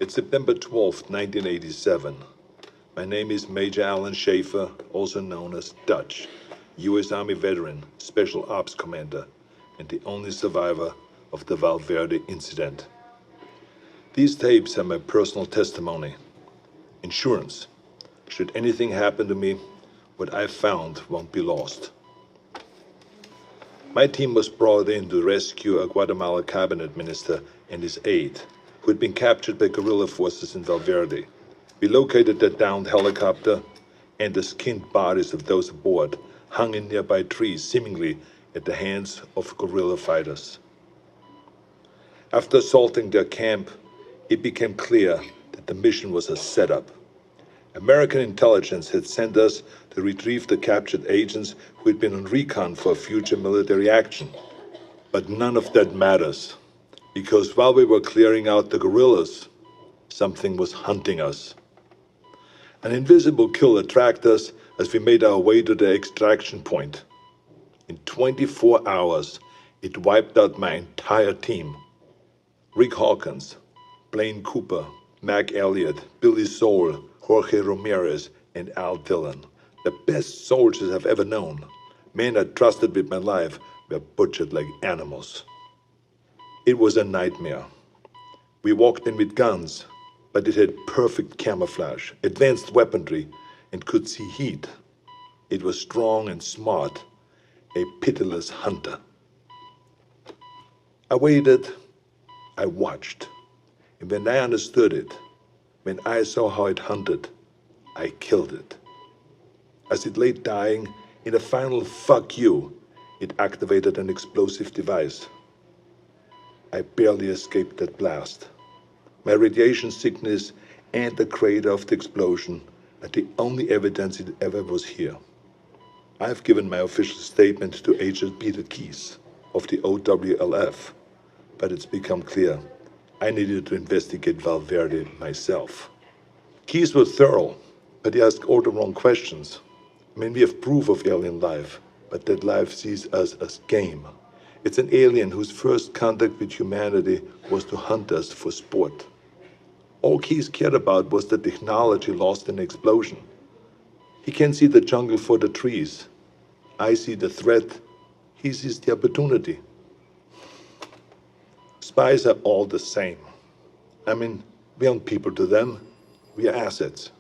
It's September 12th, 1987. My name is Major Alan Schaefer, also known as Dutch, U.S. Army veteran, Special Ops Commander, and the only survivor of the Valverde incident. These tapes are my personal testimony. Insurance. Should anything happen to me, what I found won't be lost. My team was brought in to rescue a Guatemala cabinet minister and his aide, who had been captured by guerrilla forces in Valverde. We located the downed helicopter, and the skinned bodies of those aboard hung in nearby trees, seemingly at the hands of guerrilla fighters. After assaulting their camp, it became clear that the mission was a setup. American intelligence had sent us to retrieve the captured agents who had been on recon for future military action. But none of that matters, because while we were clearing out the guerrillas, something was hunting us. An invisible killer tracked us as we made our way to the extraction point. In 24 hours, it wiped out my entire team. Rick Hawkins, Blaine Cooper, Mac Elliott, Billy Soul, Jorge Ramirez, and Al Dillon, the best soldiers I've ever known. Men I trusted with my life were butchered like animals. It was a nightmare. We walked in with guns, but it had perfect camouflage, advanced weaponry, and could see heat. It was strong and smart, a pitiless hunter. I waited, I watched, and when I understood it, when I saw how it hunted, I killed it. As it lay dying, in a final fuck you, it activated an explosive device. I barely escaped that blast. My radiation sickness and the crater of the explosion are the only evidence it ever was here. I have given my official statement to Agent Peter Keyes of the OWLF, but it's become clear I needed to investigate Valverde myself. Keyes was thorough, but he asked all the wrong questions. I mean, we have proof of alien life, but that life sees us as game. It's an alien whose first contact with humanity was to hunt us for sport. All Keyes cared about was the technology lost in the explosion. He can see the jungle for the trees. I see the threat. He sees the opportunity. Spies are all the same. I mean, we aren't people to them. We are assets.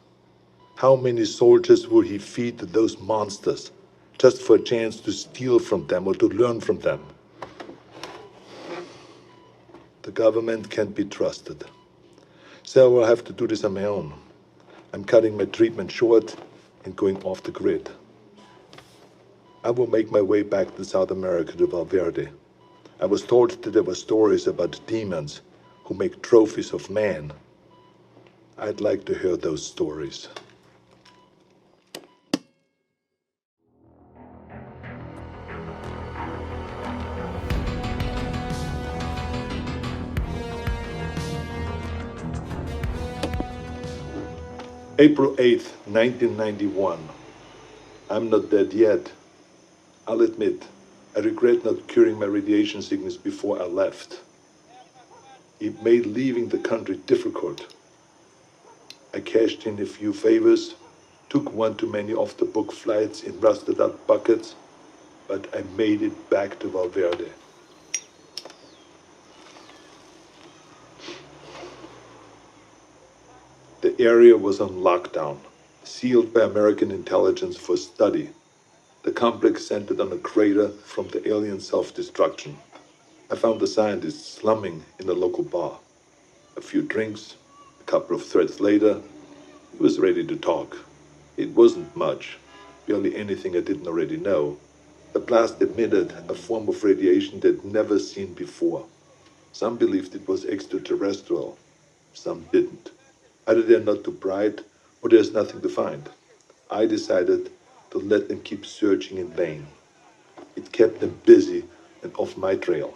How many soldiers would he feed to those monsters just for a chance to steal from them or to learn from them? The government can't be trusted. So I will have to do this on my own. I'm cutting my treatment short and going off the grid. I will make my way back to South America to Valverde. I was told that there were stories about demons who make trophies of man. I'd like to hear those stories. April 8th, 1991. I'm not dead yet. I'll admit, I regret not curing my radiation sickness before I left. It made leaving the country difficult. I cashed in a few favors, took one too many off-the-book flights in rusted-out buckets, but I made it back to Valverde. The area was on lockdown, sealed by American intelligence for study. The complex centered on a crater from the alien self-destruction. I found the scientists slumming in a local bar. A few drinks, a couple of threads later, he was ready to talk. It wasn't much, barely anything I didn't already know. The blast emitted a form of radiation they'd never seen before. Some believed it was extraterrestrial, some didn't. Either they're not too bright, or there's nothing to find. I decided to let them keep searching in vain. It kept them busy and off my trail.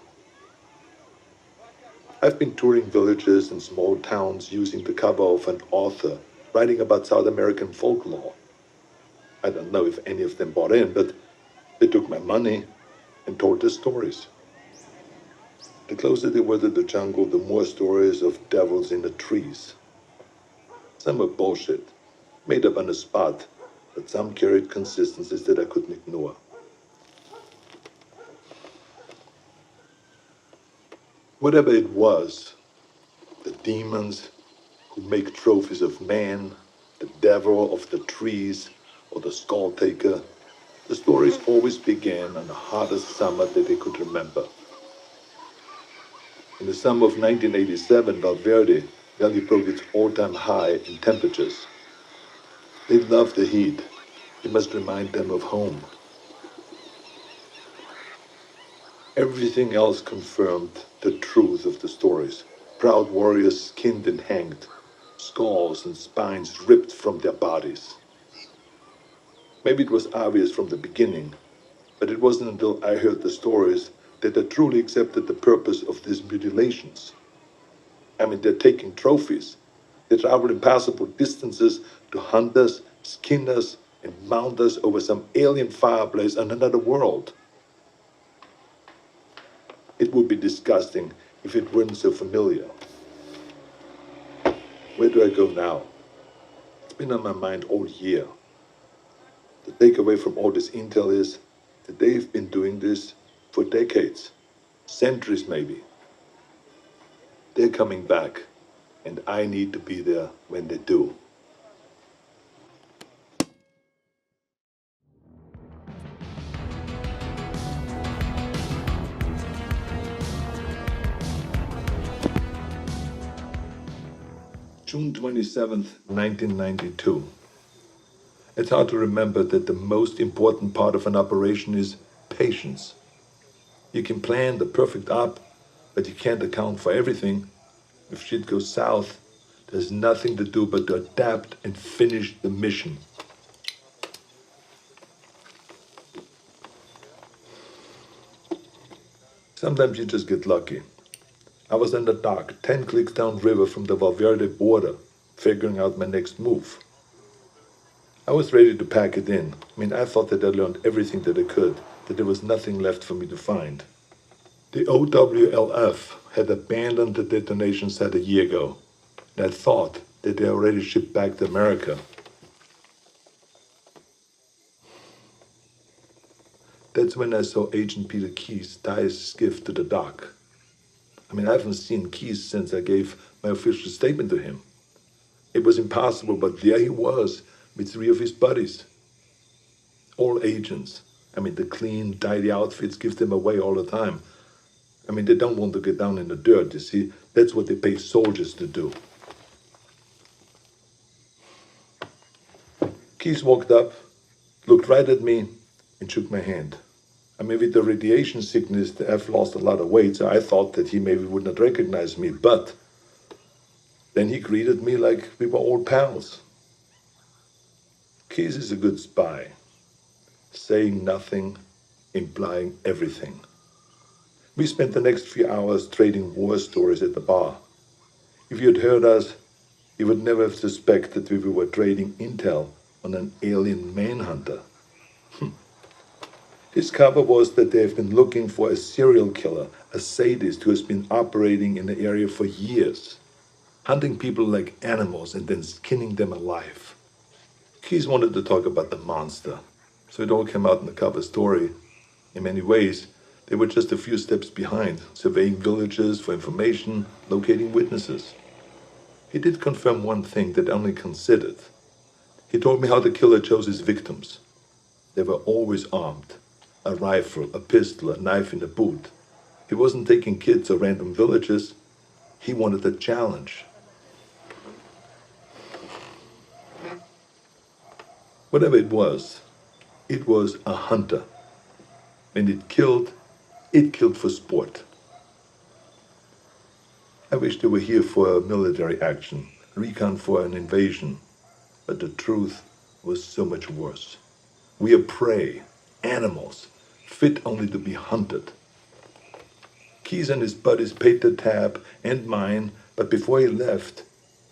I've been touring villages and small towns using the cover of an author writing about South American folklore. I don't know if any of them bought in, but they took my money and told their stories. The closer they were to the jungle, the more stories of devils in the trees, Some were bullshit, made up on the spot, but some carried consistencies that I couldn't ignore. Whatever it was, the demons who make trophies of man, the devil of the trees, or the skull taker, the stories always began on the hottest summer that they could remember. In the summer of 1987, Valverde Valley broke its all-time high in temperatures. They love the heat. It must remind them of home. Everything else confirmed the truth of the stories. Proud warriors skinned and hanged, skulls and spines ripped from their bodies. Maybe it was obvious from the beginning, but it wasn't until I heard the stories that I truly accepted the purpose of these mutilations. I mean, they're taking trophies. They travel impassable distances to hunt us, skin us, and mount us over some alien fireplace on another world. It would be disgusting if it weren't so familiar. Where do I go now? It's been on my mind all year. The takeaway from all this intel is that they've been doing this for decades, centuries maybe. They're coming back, and I need to be there when they do. June 27th, 1992. It's hard to remember that the most important part of an operation is patience. You can plan the perfect op, but you can't account for everything. If shit goes south, there's nothing to do but to adapt and finish the mission. Sometimes you just get lucky. I was in the dock, 10 clicks downriver from the Valverde border, figuring out my next move. I was ready to pack it in. I mean, I thought that I learned everything that I could, that there was nothing left for me to find. The OWLF had abandoned the detonation site a year ago, and I thought that they already shipped back to America. That's when I saw Agent Peter Keyes tie his skiff to the dock. I mean, I haven't seen Keyes since I gave my official statement to him. It was impossible, but there he was with three of his buddies. All agents. I mean, the clean, tidy outfits give them away all the time. I mean, they don't want to get down in the dirt, you see. That's what they pay soldiers to do. Keyes walked up, looked right at me, and shook my hand. I mean, with the radiation sickness, I've lost a lot of weight, so I thought that he maybe would not recognize me. But then he greeted me like we were old pals. Keyes is a good spy, saying nothing, implying everything. We spent the next few hours trading war stories at the bar. If you'd heard us, you would never have suspected that we were trading intel on an alien manhunter. His cover was that they have been looking for a serial killer, a sadist who has been operating in the area for years, hunting people like animals and then skinning them alive. Keyes wanted to talk about the monster, so it all came out in the cover story. In many ways, they were just a few steps behind, surveying villages for information, locating witnesses. He did confirm one thing that I only considered. He told me how the killer chose his victims. They were always armed. A rifle, a pistol, a knife in the boot. He wasn't taking kids or random villages. He wanted a challenge. Whatever it was a hunter. When it killed for sport. I wish they were here for a military action, recon for an invasion, but the truth was so much worse. We are prey, animals, fit only to be hunted. Keyes and his buddies paid the tab and mine, but before he left,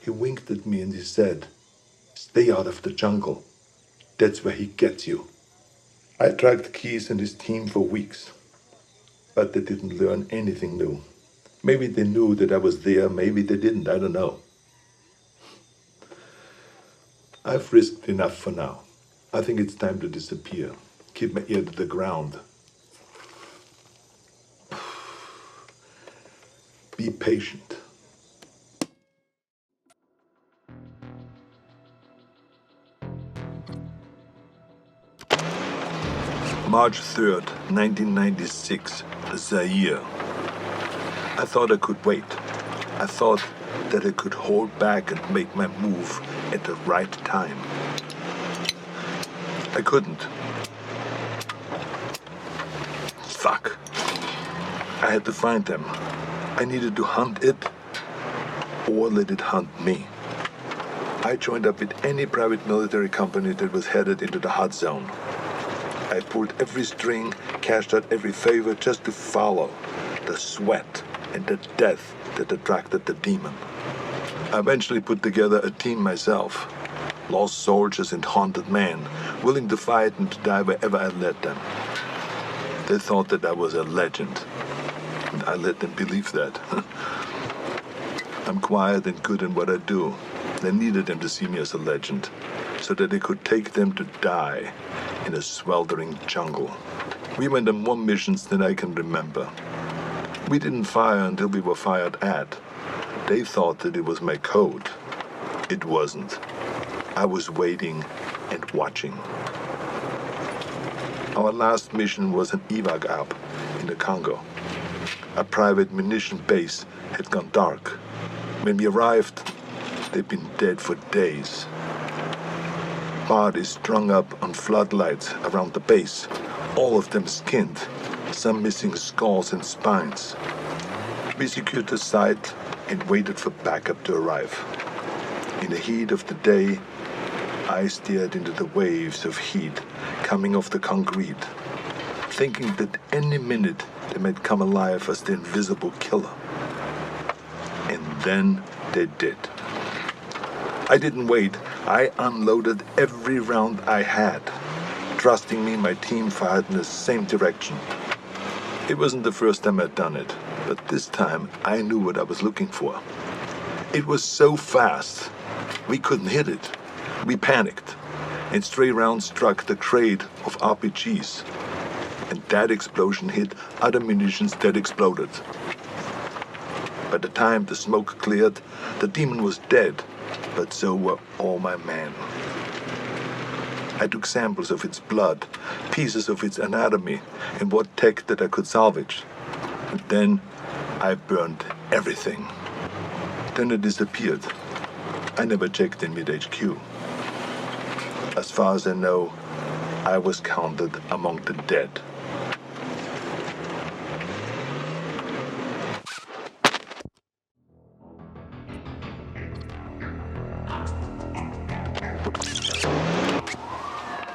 he winked at me and he said, "Stay out of the jungle. That's where he gets you." I tracked Keyes and his team for weeks, but they didn't learn anything new. Maybe they knew that I was there, maybe they didn't, I don't know. I've risked enough for now. I think it's time to disappear. Keep my ear to the ground. Be patient. March 3rd, 1996, Zaire. I thought I could wait. I thought that I could hold back and make my move at the right time. I couldn't. Fuck. I had to find them. I needed to hunt it or let it hunt me. I joined up with any private military company that was headed into the hot zone. I pulled every string, cashed out every favor just to follow the sweat and the death that attracted the demon. I eventually put together a team myself. Lost soldiers and haunted men, willing to fight and to die wherever I led them. They thought that I was a legend, and I let them believe that. I'm quiet and good in what I do. They needed them to see me as a legend, so that they could take them to die in a sweltering jungle. We went on more missions than I can remember. We didn't fire until we were fired at. They thought that it was my code. It wasn't. I was waiting and watching. Our last mission was an evac up in the Congo. A private munition base had gone dark. When we arrived, they'd been dead for days. Bodies strung up on floodlights around the base, all of them skinned, some missing skulls and spines. We secured the site and waited for backup to arrive. In the heat of the day, I stared into the waves of heat coming off the concrete, thinking that any minute they might come alive as the invisible killer. And then they did. I didn't wait. I unloaded every round I had. Trusting me, my team fired in the same direction. It wasn't the first time I'd done it, but this time I knew what I was looking for. It was so fast, we couldn't hit it. We panicked, and stray rounds struck the crate of RPGs. And that explosion hit other munitions that exploded. By the time the smoke cleared, the demon was dead, but so were all my men. I took samples of its blood, pieces of its anatomy, and what tech that I could salvage. And then I burned everything. Then it disappeared. I never checked in with HQ. As far as I know, I was counted among the dead.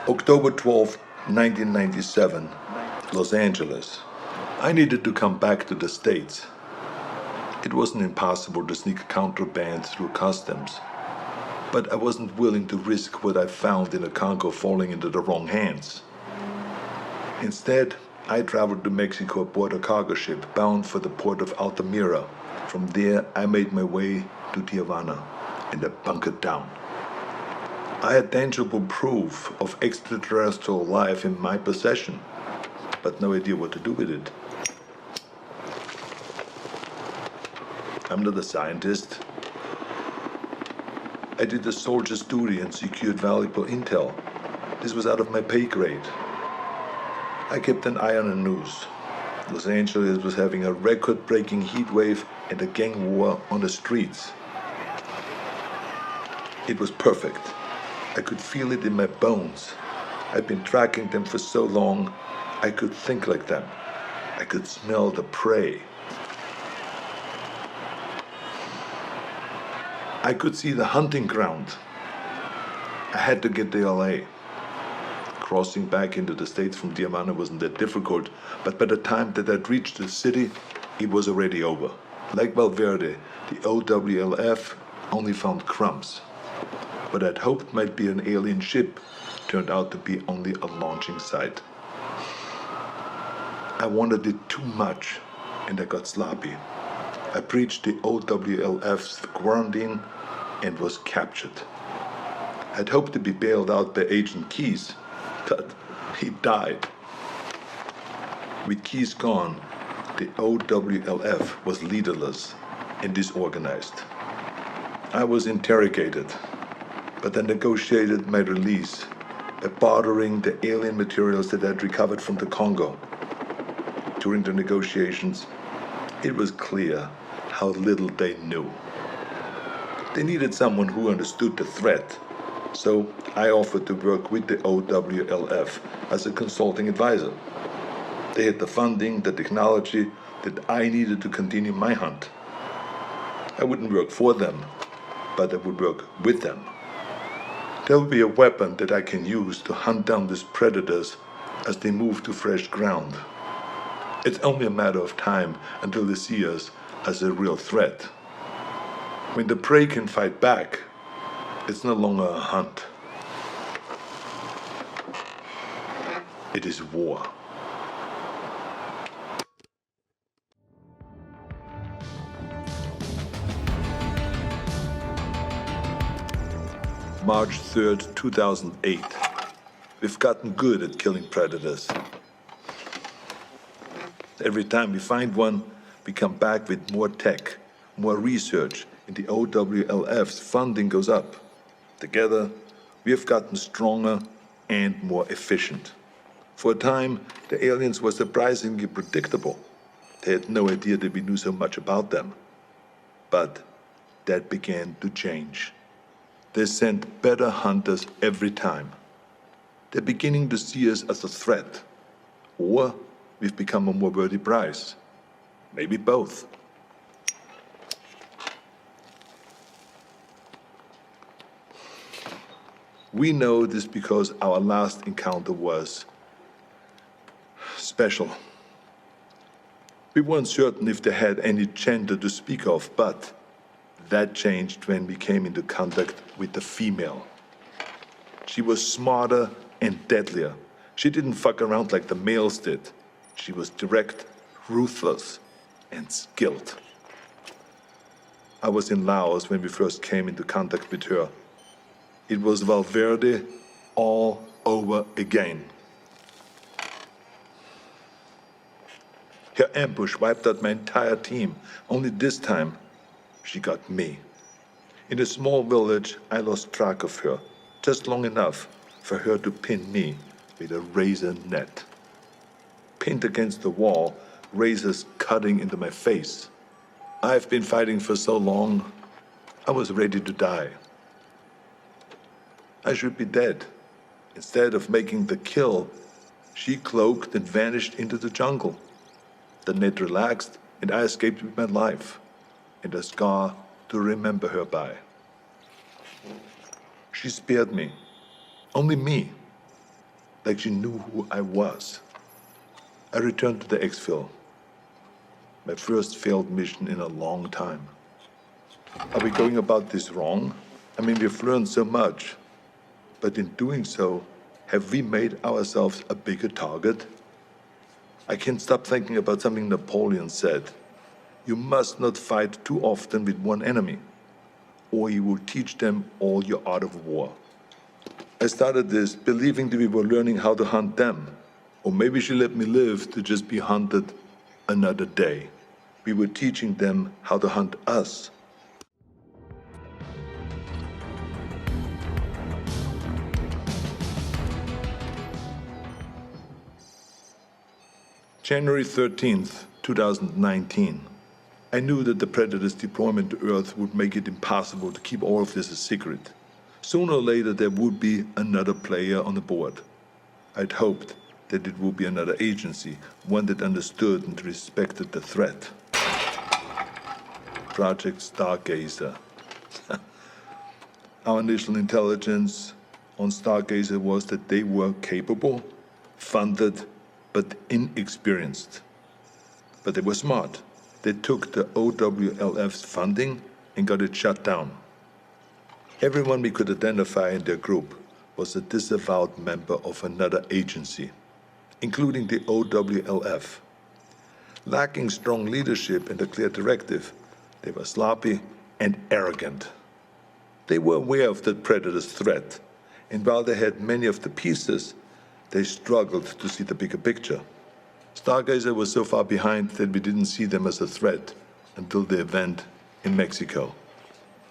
October 12, 1997, Los Angeles. I needed to come back to the States. It wasn't impossible to sneak contraband through customs, but I wasn't willing to risk what I found in the Congo falling into the wrong hands. Instead, I traveled to Mexico aboard a cargo ship bound for the port of Altamira. From there, I made my way to Tijuana, and I bunkered down. I had tangible proof of extraterrestrial life in my possession, but no idea what to do with it. I'm not a scientist. I did a soldier's duty and secured valuable intel. This was out of my pay grade. I kept an eye on the news. Los Angeles was having a record-breaking heat wave and a gang war on the streets. It was perfect. I could feel it in my bones. I'd been tracking them for so long, I could think like them. I could smell the prey. I could see the hunting ground. I had to get to LA. Crossing back into the States from Tijuana wasn't that difficult, but by the time that I'd reached the city, it was already over. Like Valverde, the OWLF only found crumbs. What I'd hoped might be an alien ship turned out to be only a launching site. I wanted it too much, and I got sloppy. I breached the OWLF's quarantine and was captured. I'd hoped to be bailed out by Agent Keyes, but he died. With Keyes gone, the OWLF was leaderless and disorganized. I was interrogated, but I negotiated my release by bartering the alien materials that I'd recovered from the Congo. During the negotiations, it was clear how little they knew. They needed someone who understood the threat, so I offered to work with the OWLF as a consulting advisor. They had the funding, the technology that I needed to continue my hunt. I wouldn't work for them, but I would work with them. There will be a weapon that I can use to hunt down these predators as they move to fresh ground. It's only a matter of time until they see us as a real threat. When the prey can fight back, it's no longer a hunt. It is war. March 3rd, 2008. We've gotten good at killing predators. Every time we find one, we come back with more tech, more research, and the OWLF's funding goes up. Together, we have gotten stronger and more efficient. For a time, the aliens were surprisingly predictable. They had no idea that we knew so much about them. But that began to change. They sent better hunters every time. They're beginning to see us as a threat. Or we've become a more worthy prize. Maybe both. We know this because our last encounter was special. We weren't certain if they had any gender to speak of, but that changed when we came into contact with the female. She was smarter and deadlier. She didn't fuck around like the males did. She was direct, ruthless, and skilled. I was in Laos when we first came into contact with her. It was Valverde all over again. Her ambush wiped out my entire team. Only this time, she got me. In a small village, I lost track of her, just long enough for her to pin me with a razor net. Pinned against the wall, razors cutting into my face. I've been fighting for so long, I was ready to die. I should be dead. Instead of making the kill, she cloaked and vanished into the jungle. The net relaxed, and I escaped with my life, and a scar to remember her by. She spared me, only me, like she knew who I was. I returned to the exfil, my first failed mission in a long time. Are we going about this wrong? I mean, we've learned so much, but in doing so, have we made ourselves a bigger target? I can't stop thinking about something Napoleon said. You must not fight too often with one enemy, or you will teach them all your art of war. I started this believing that we were learning how to hunt them, or maybe she let me live to just be hunted another day. We were teaching them how to hunt us. January 13th, 2019. I knew that the Predator's deployment to Earth would make it impossible to keep all of this a secret. Sooner or later, there would be another player on the board. I'd hoped that it would be another agency, one that understood and respected the threat. Project Stargazer. Our initial intelligence on Stargazer was that they were capable, funded, but inexperienced. But they were smart. They took the OWLF's funding and got it shut down. Everyone we could identify in their group was a disavowed member of another agency, including the OWLF. Lacking strong leadership and a clear directive, they were sloppy and arrogant. They were aware of the predator's threat, and while they had many of the pieces, they struggled to see the bigger picture. Stargazer was so far behind that we didn't see them as a threat until the event in Mexico.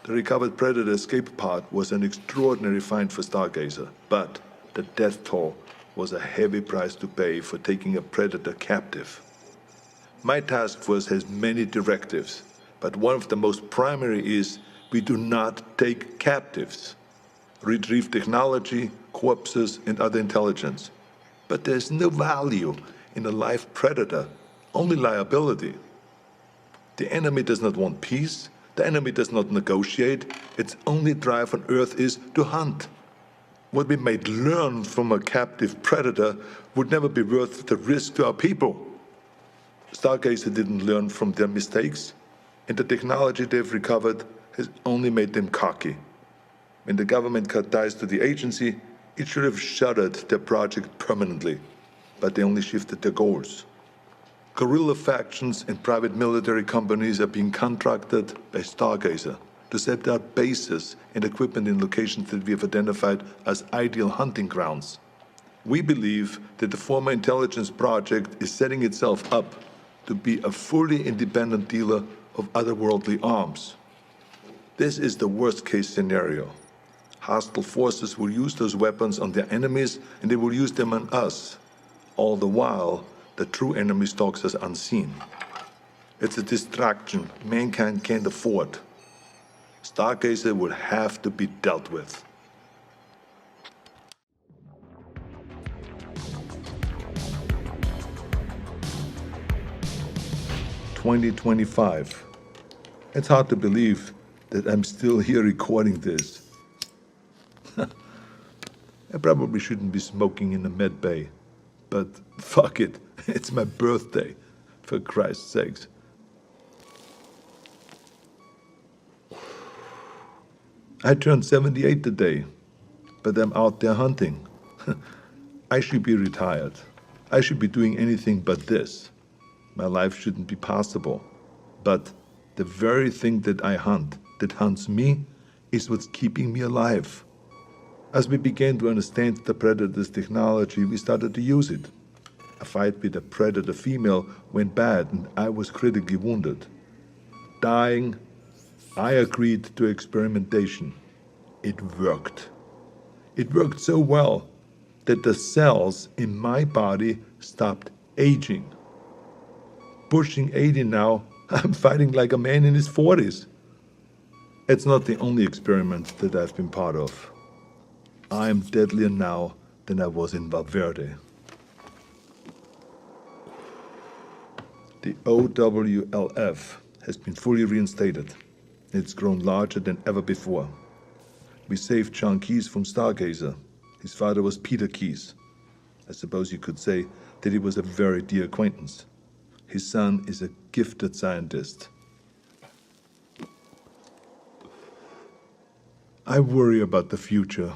The recovered Predator escape pod was an extraordinary find for Stargazer, but the death toll was a heavy price to pay for taking a Predator captive. My task force has many directives, but one of the most primary is we do not take captives. Retrieve technology, corpses, and other intelligence. But there's no value in a live Predator, only liability. The enemy does not want peace. The enemy does not negotiate. Its only drive on Earth is to hunt. What we might learn from a captive predator would never be worth the risk to our people. Stargazer didn't learn from their mistakes, and the technology they've recovered has only made them cocky. When the government cut ties to the agency, it should have shuttered their project permanently, but they only shifted their goals. Guerrilla factions and private military companies are being contracted by Stargazer to set out bases and equipment in locations that we have identified as ideal hunting grounds. We believe that the former intelligence project is setting itself up to be a fully independent dealer of otherworldly arms. This is the worst-case scenario. Hostile forces will use those weapons on their enemies, and they will use them on us. All the while, the true enemy stalks us unseen. It's a distraction mankind can't afford. Stargazer would have to be dealt with. "2025. It's hard to believe that I'm still here recording this. I probably shouldn't be smoking in the med bay, but fuck it, it's my birthday, for Christ's sakes. I turned 78 today, but I'm out there hunting. I should be retired. I should be doing anything but this. My life shouldn't be possible. But the very thing that I hunt, that hunts me, is what's keeping me alive. As we began to understand the predator's technology, we started to use it. A fight with a predator female went bad, and I was critically wounded. Dying, I agreed to experimentation. It worked. It worked so well that the cells in my body stopped aging. Pushing 80 now, I'm fighting like a man in his 40s. It's not the only experiment that I've been part of. I'm deadlier now than I was in Valverde. The OWLF has been fully reinstated. It's grown larger than ever before. We saved John Keyes from Stargazer. His father was Peter Keyes. I suppose you could say that he was a very dear acquaintance. His son is a gifted scientist. I worry about the future.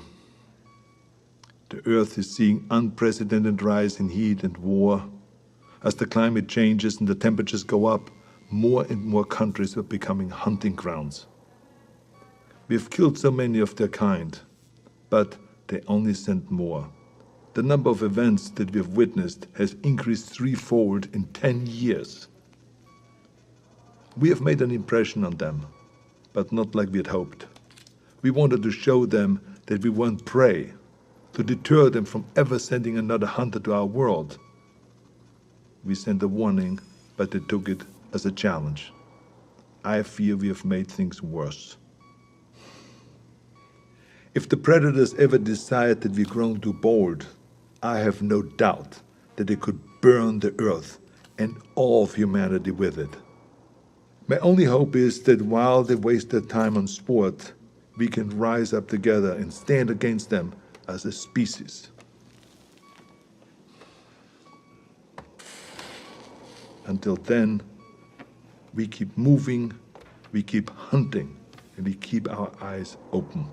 The Earth is seeing unprecedented rise in heat and war. As the climate changes and the temperatures go up, more and more countries are becoming hunting grounds. We have killed so many of their kind, but they only send more. The number of events that we have witnessed has increased threefold in 10 years. We have made an impression on them, but not like we had hoped. We wanted to show them that we weren't prey, to deter them from ever sending another hunter to our world. We sent a warning, but they took it as a challenge. I fear we have made things worse. If the predators ever decide that we've grown too bold, I have no doubt that they could burn the Earth and all of humanity with it. My only hope is that while they waste their time on sport, we can rise up together and stand against them as a species. Until then, we keep moving, we keep hunting, and we keep our eyes open.